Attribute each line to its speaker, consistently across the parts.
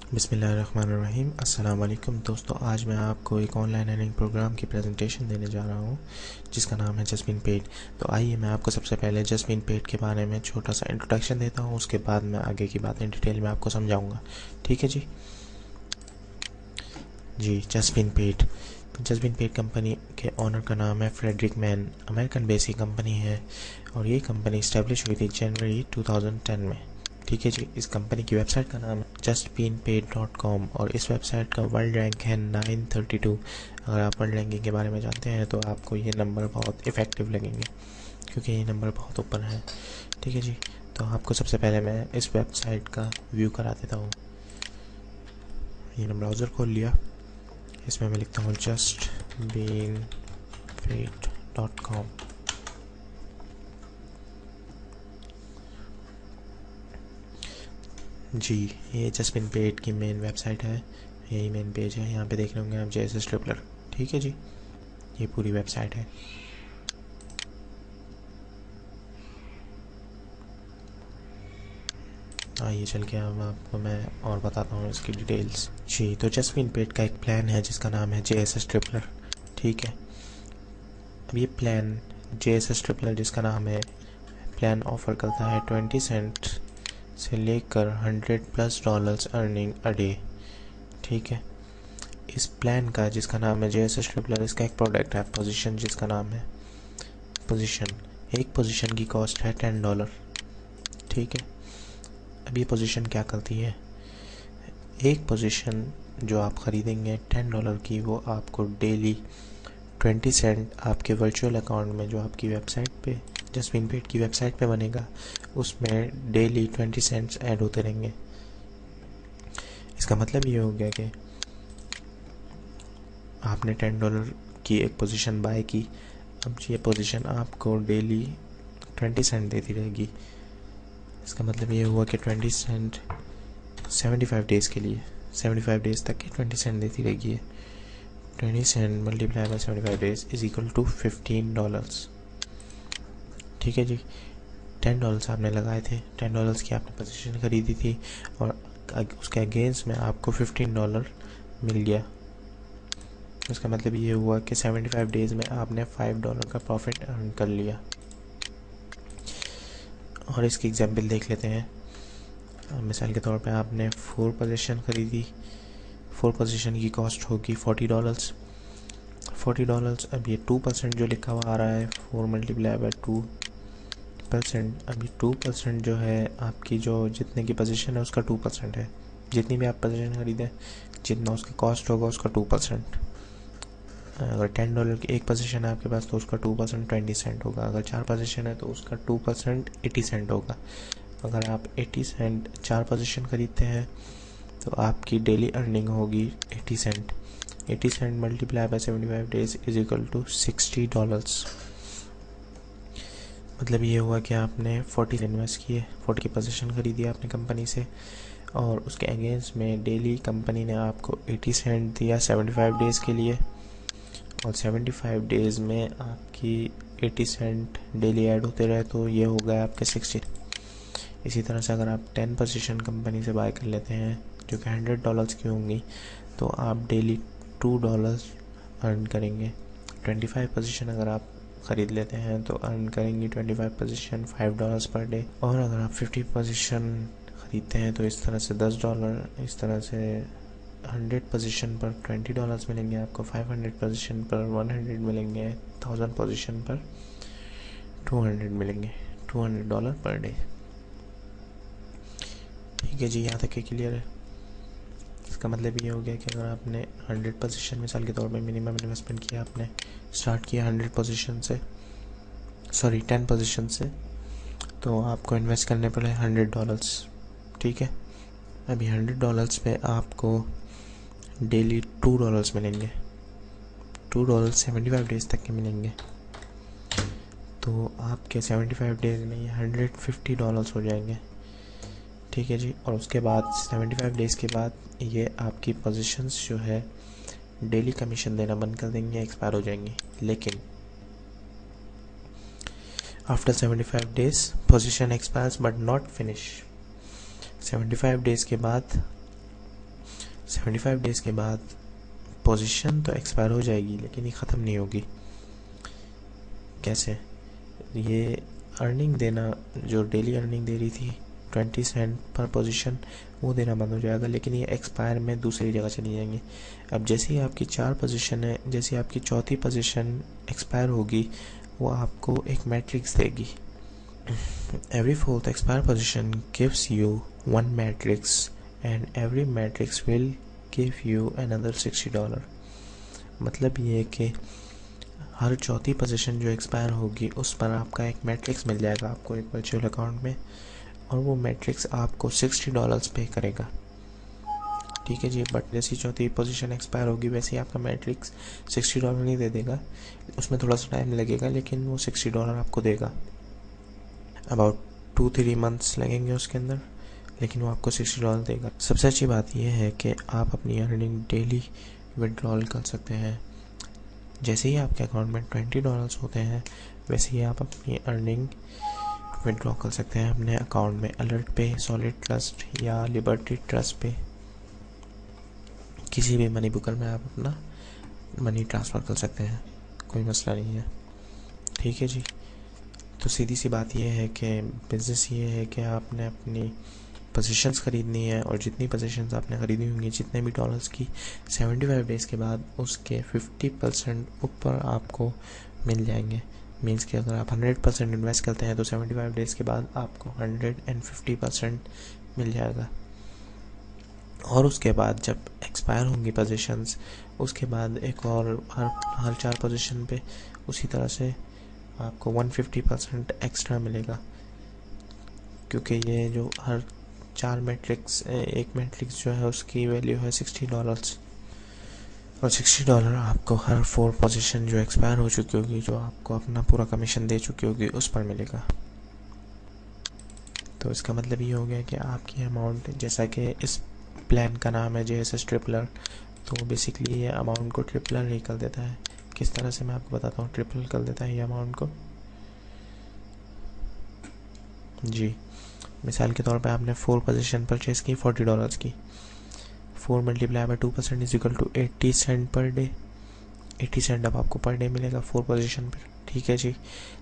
Speaker 1: बिस्मिल्लाहिर्रहमानिर्रहीम। अस्सलाम वालेकुम दोस्तों, आज मैं आपको एक ऑनलाइन अर्निंग प्रोग्राम की प्रेजेंटेशन देने जा रहा हूँ जिसका नाम है जस्ट बीन पेड। तो आइए मैं आपको सबसे पहले जस्ट बीन पेड के बारे में छोटा सा इंट्रोडक्शन देता हूँ, उसके बाद मैं आगे की बातें डिटेल में आपको समझाऊँगा। ठीक है जी। जस्ट बीन पेड कंपनी के ओनर का नाम है Frederick Mann. American basic company है और ये कंपनी इस्टेब्लिश हुई थी जनवरी 2010 में। ठीक है जी। इस कंपनी की वेबसाइट का नाम है justbeenpaid.com और इस वेबसाइट का वर्ल्ड रैंक है 932। अगर आप वर्ल्ड रैंकिंग के बारे में जानते हैं तो आपको ये नंबर बहुत इफ़ेक्टिव लगेंगे क्योंकि ये नंबर बहुत ऊपर है। ठीक है जी। तो आपको सबसे पहले मैं इस वेबसाइट का व्यू करा देता हूँ। ये मैं ब्राउज़र खोल लिया, इसमें मैं लिखता हूँ justbeenpaid.com। जी, ये जस्ट बीन पेड की मेन वेबसाइट है, यही मेन पेज है। यहाँ पे देख रहे होंगे आप JSS ट्रिपलर। ठीक है जी, ये पूरी वेबसाइट है। आइए चल के अब आपको मैं और बताता हूँ इसकी डिटेल्स। जी, तो जस्ट बीन पेड का एक प्लान है जिसका नाम है JSS ट्रिपलर। ठीक है। अब ये प्लान JSS ट्रिपलर जिसका नाम है, प्लान ऑफर करता है 20 सेंट से लेकर $100+ अर्निंग अ डे। ठीक है। इस प्लान का जिसका नाम है JSS ट्रिपलर, इसका एक प्रोडक्ट है पोजीशन जिसका नाम है पोजीशन। एक पोजीशन की कॉस्ट है $10। ठीक है। अब ये पोजीशन क्या करती है, एक पोजीशन जो आप ख़रीदेंगे $10 की, वो आपको डेली 20 सेंट आपके वर्चुअल अकाउंट में, जो आपकी वेबसाइट पे जस्ट बीन पेड की वेबसाइट पे बनेगा, उसमें डेली 20 सेंट्स ऐड होते रहेंगे। इसका मतलब ये हो गया कि आपने $10 की एक पोजीशन बाय की, अब ये पोजीशन आपको डेली 20 सेंट देती रहेगी। इसका मतलब ये हुआ कि 20 सेंट 75 डेज़ के लिए, 75 डेज़ तक की 20 सेंट देती रहेगी। 20 cent multiply by 75 days is equal to $15। ठीक है जी। $10 आपने लगाए थे, $10 की आपने पोजीशन खरीदी थी और उसके अगेंस्ट में आपको $15 मिल गया। इसका मतलब ये हुआ कि 75 डेज़ में आपने $5 का प्रॉफिट अर्न कर लिया। और इसकी एग्जांपल देख लेते हैं। मिसाल के तौर पे आपने 4 पोजीशन खरीदी, 4 पोजीशन की कॉस्ट होगी $40। अब ये 2% जो लिखा हुआ आ रहा है, 4 मल्टीप्लाई बाय 2%। अभी 2% जो है आपकी, जो जितने की पोजीशन है उसका 2% है। जितनी भी आप पोजीशन खरीदें, जितना उसका कॉस्ट होगा उसका 2%। अगर $10 की एक पोजीशन है आपके पास तो उसका 2% 20 सेंट होगा। अगर 4 पोजीशन है तो उसका 2% 80 सेंट होगा। अगर आप 80 सेंट 4 पोजीशन खरीदते हैं तो आपकी डेली अर्निंग होगी 80 cent. 80 cent multiply by 75 days is equal to $60। मतलब ये हुआ कि आपने 40 इन्वेस्ट किए, 40 की पोजीशन खरीदी आपने कंपनी से, और उसके अगेंस्ट में डेली कंपनी ने आपको 80 सेंट दिया 75 डेज़ के लिए, और 75 डेज़ में आपकी 80 सेंट डेली ऐड होते रहे तो ये हो गया आपके 60। इसी तरह से अगर आप 10 पोजीशन कंपनी से बाय कर लेते हैं जो कि $100 की होंगी, तो आप डेली $2 अर्न करेंगे। 25 पोजीशन अगर आप ख़रीद लेते हैं तो अर्न करेंगी 25 पोजीशन $5 पर डे। और अगर आप 50 पोजीशन ख़रीदते हैं तो इस तरह से $10, इस तरह से 100 पोजीशन पर $20 मिलेंगे आपको, 500 पोजीशन पर 100 मिलेंगे, 1000 पोजीशन पर 200 मिलेंगे, $200 पर डे। ठीक है जी, यहाँ तक के क्लियर है। इसका मतलब ये हो गया कि अगर आपने 100 पोजीशन मिसाल के तौर पे मिनिमम इन्वेस्टमेंट किया, आपने स्टार्ट किया 100 पोजीशन से, सॉरी 10 पोजीशन से, तो आपको इन्वेस्ट करने पड़े $100। ठीक है। अभी $100 पे आपको डेली $2 मिलेंगे, $2 75 डेज़ तक के मिलेंगे। तो आपके 75 डेज़ में ये $150 हो जाएंगे। ठीक है जी। और उसके बाद 75 डेज़ के बाद ये आपकी पोजीशंस जो है डेली कमीशन देना बंद कर देंगे, एक्सपायर हो जाएंगी। लेकिन after 75 days position expires but not finish. 75 days के बाद 75 डेज़ के बाद पोजीशन तो एक्सपायर हो जाएगी, लेकिन ये ख़त्म नहीं होगी। कैसे? ये अर्निंग देना, जो डेली अर्निंग दे रही थी 20 सेंट पर पोजीशन, वो देना बंद हो जाएगा, लेकिन ये एक्सपायर में दूसरी जगह चली जाएंगी। अब जैसे ही आपकी 4 पोजीशन है, जैसे आपकी चौथी पोजीशन एक्सपायर होगी, वो आपको एक मैट्रिक्स देगी। Every fourth expired position gives you one matrix and every matrix will give you another $60। मतलब ये है कि हर चौथी पोजीशन जो एक्सपायर होगी उस पर आपका एक मैट्रिक्स मिल जाएगा आपको एक वर्चुअल अकाउंट में, और वो मैट्रिक्स आपको $60 पे करेगा। ठीक है जी। बट जैसी चौथी पोजीशन एक्सपायर होगी वैसे ही आपका मैट्रिक्स $60 नहीं दे देगा, उसमें थोड़ा सा टाइम लगेगा, लेकिन वो $60 आपको देगा। अबाउट 2-3 मंथ्स लगेंगे उसके अंदर, लेकिन वो आपको $60 देगा। सबसे अच्छी बात यह है कि आप अपनी अर्निंग डेली विड्रॉल कर सकते हैं। जैसे ही आपके अकाउंट में $20 होते हैं, वैसे ही आप अपनी अर्निंग विड्रॉ कर सकते हैं अपने अकाउंट में। अलर्ट पे, सॉलिड ट्रस्ट या लिबर्टी ट्रस्ट पे, किसी भी मनी बुकर में आप अपना मनी ट्रांसफ़र कर सकते हैं, कोई मसला नहीं है। ठीक है जी। तो सीधी सी बात यह है कि बिज़नेस ये है कि आपने अपनी पोजीशंस ख़रीदनी है, और जितनी पोजीशंस आपने ख़रीदी होंगी, जितने भी डॉलर्स की, 75 डेज़ के बाद उसके 50% ऊपर आपको मिल जाएंगे। मीन्स कि अगर आप 100% इन्वेस्ट करते हैं तो 75 डेज़ के बाद आपको 150% मिल जाएगा। और उसके बाद जब एक्सपायर होंगी पोजीशंस, उसके बाद एक और हर 4 पोजीशन पे उसी तरह से आपको 150% एक्स्ट्रा मिलेगा, क्योंकि ये जो हर 4 मैट्रिक्स, एक मैट्रिक्स जो है उसकी वैल्यू है $60, और $60 आपको हर 4 पोजीशन जो एक्सपायर हो चुकी होगी, जो आपको अपना पूरा कमीशन दे चुकी होगी, उस पर मिलेगा। तो इसका मतलब ये हो गया कि आपकी अमाउंट, जैसा कि इस प्लान का नाम है JSS ट्रिपलर, तो बेसिकली ये अमाउंट को ट्रिपलर ही कर देता है। किस तरह से मैं आपको बताता हूँ, ट्रिपल कर देता है ये अमाउंट को जी। मिसाल के तौर पे आपने 4 पोजीशन परचेज की $40 की, 4 multiply by 2% is equal to 80 cent per day. 80 cent अब आपको पर डे मिलेगा 4 पोजीशन पर। ठीक है जी।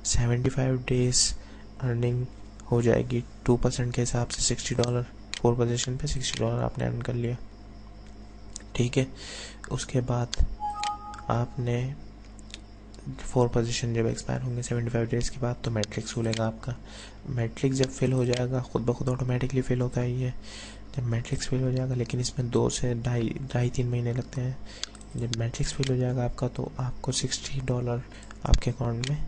Speaker 1: 75 डेज अर्निंग हो जाएगी 2% के हिसाब से $60। 4 पोजीशन पे $60 आपने अर्न कर लिया। ठीक है। उसके बाद आपने 4 पोजीशन जब एक्सपायर होंगे 75 डेज़ के बाद, तो मैट्रिक्स खुलेगा आपका। मैट्रिक्स जब फिल हो जाएगा, खुद ब खुद ऑटोमेटिकली फिल होता है ये, जब मैट्रिक्स फिल हो जाएगा, लेकिन इसमें 2 से ढाई 3 महीने लगते हैं। जब मैट्रिक्स फिल हो जाएगा आपका, तो आपको $60 आपके अकाउंट में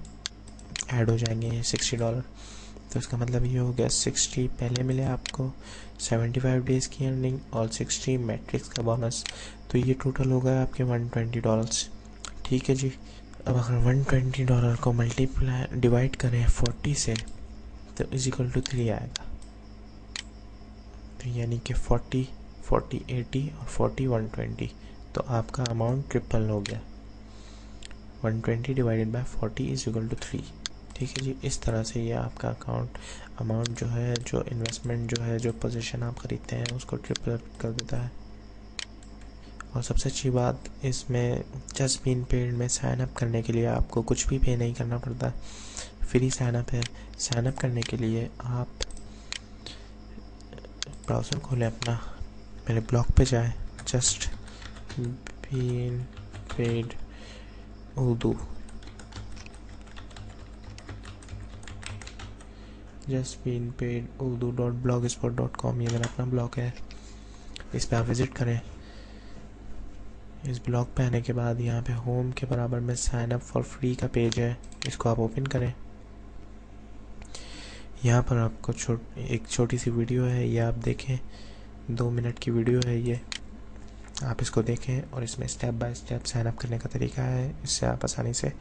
Speaker 1: ऐड हो जाएंगे, ये $60। तो इसका मतलब ये हो गया 60 पहले मिले आपको, 75 डेज़ की अर्निंग और 60 मैट्रिक्स का बोनस, तो ये टोटल हो गया आपके $120। ठीक है जी। अब अगर $120 को मल्टीप्लाई डिवाइड करें 40 से, तो इज इक्वल टू 3 आएगा। तो यानी कि 40, 40, 80 और 40, 120, तो आपका अमाउंट ट्रिपल हो गया। 120 divided by 40 is equal to 3। ठीक है जी। इस तरह से ये आपका अमाउंट जो है, जो इन्वेस्टमेंट जो है, जो पोजीशन आप ख़रीदते हैं, उसको ट्रिपल कर देता है। और सबसे अच्छी बात इसमें, जस्ट बीन पेड में साइन अप करने के लिए आपको कुछ भी पे नहीं करना पड़ता, फ्री साइन अप है। साइन अप करने के लिए आप ब्राउज़र खोलें अपना, मेरे ब्लॉग पे जाएं, just been paid Urdu, justbeenpaidurdu.blogspot.com, ये मेरा अपना ब्लॉग है, इस पर आप विज़िट करें। इस ब्लॉग पे आने के बाद यहाँ पे होम के बराबर में साइन अप फॉर फ्री का पेज है, इसको आप ओपन करें। यहाँ पर आपको एक छोटी सी वीडियो है, ये आप देखें, 2 मिनट की वीडियो है ये, आप इसको देखें, और इसमें step by step sign up करने का तरीका है। इससे आप आसानी से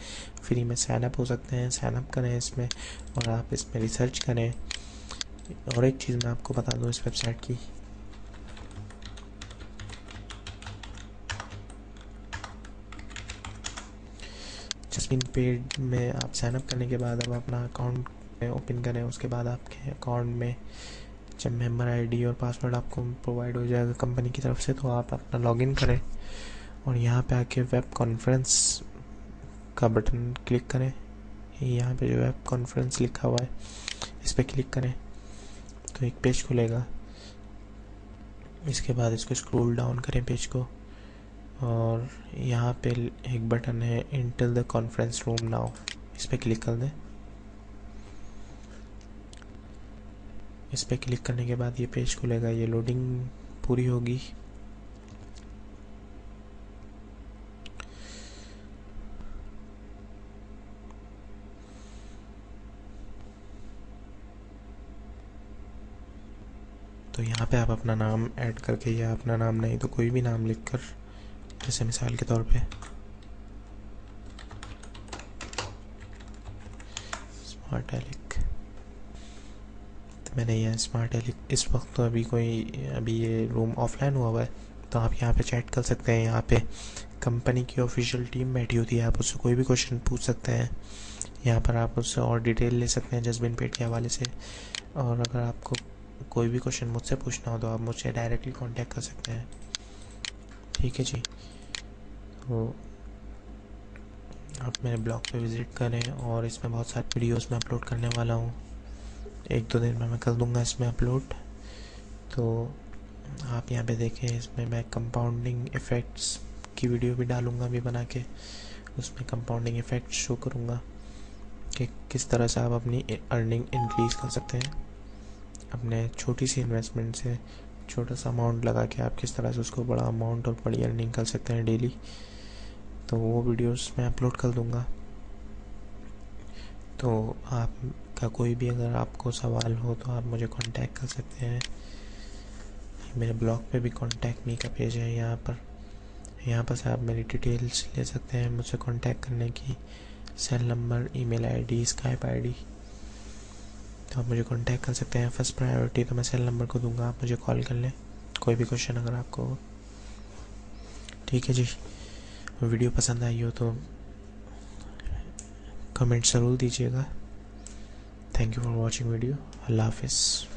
Speaker 1: फ्री में साइन अप हो सकते हैं। साइन अप करें इसमें, और आप इसमें रिसर्च करें। और एक चीज़ मैं आपको बता दूँ इस वेबसाइट की, जस्टिन पेड में आप साइन अप करने के बाद अब अपना अकाउंट ओपन करें। उसके बाद आपके अकाउंट में जब मेंबर आईडी और पासवर्ड आपको प्रोवाइड हो जाएगा कंपनी की तरफ से, तो आप अपना लॉगिन करें और यहाँ पे आके वेब कॉन्फ्रेंस का बटन क्लिक करें। यहाँ पे जो वेब कॉन्फ्रेंस लिखा हुआ है इस पर क्लिक करें तो एक पेज खुलेगा। इसके बाद इसको स्क्रॉल डाउन करें पेज को, और यहाँ पे एक बटन है enter the conference room now, इस पर क्लिक कर दें। इस पर क्लिक करने के बाद ये पेज खुलेगा, ये लोडिंग पूरी होगी। तो यहाँ पे आप अपना नाम ऐड करके, या अपना नाम नहीं तो कोई भी नाम लिखकर, जैसे मिसाल के तौर पे स्मार्ट एलिक, तो मैंने यह स्मार्ट एलिक, इस वक्त तो अभी ये रूम ऑफलाइन हुआ है, तो आप यहाँ पे चैट कर सकते हैं। यहाँ पे कंपनी की ऑफिशियल टीम बैठी होती है, आप उससे कोई भी क्वेश्चन पूछ सकते हैं। यहाँ पर आप उससे और डिटेल ले सकते हैं जसबिन पेट के हवाले से, और अगर आपको कोई भी क्वेश्चन मुझसे पूछना हो तो आप मुझसे डायरेक्टली कांटेक्ट कर सकते हैं। ठीक है जी, तो आप मेरे ब्लॉग पे विज़िट करें, और इसमें बहुत सारी वीडियोस मैं अपलोड करने वाला हूँ, 1-2 दिन में मैं कर दूँगा इसमें अपलोड। तो आप यहाँ पे देखें, इसमें मैं कंपाउंडिंग इफ़ेक्ट्स की वीडियो भी डालूँगा अभी बना के, उसमें कंपाउंडिंग इफ़ेक्ट्स शो करूँगा कि किस तरह से आप अपनी अर्निंग इंक्रीज़ कर सकते हैं। अपने छोटी सी इन्वेस्टमेंट से छोटा सा अमाउंट लगा के आप किस तरह से उसको बड़ा अमाउंट और बड़ी अर्निंग कर सकते हैं डेली। तो वो वीडियोस मैं अपलोड कर दूंगा। तो आपका कोई भी अगर आपको सवाल हो तो आप मुझे कांटेक्ट कर सकते हैं। मेरे ब्लॉग पे भी कांटेक्ट मी का पेज है, यहाँ पर से आप मेरी डिटेल्स ले सकते हैं मुझसे कांटेक्ट करने की, cell number, email ID, Skype ID, तो आप मुझे कांटेक्ट कर सकते हैं। फर्स्ट प्रायोरिटी तो मैं सेल नंबर को दूंगा, आप मुझे कॉल कर लें कोई भी क्वेश्चन अगर आपको हो। ठीक है जी, वीडियो पसंद आई हो तो कमेंट ज़रूर दीजिएगा। Thank you for watching video. अल्लाह हाफिज़।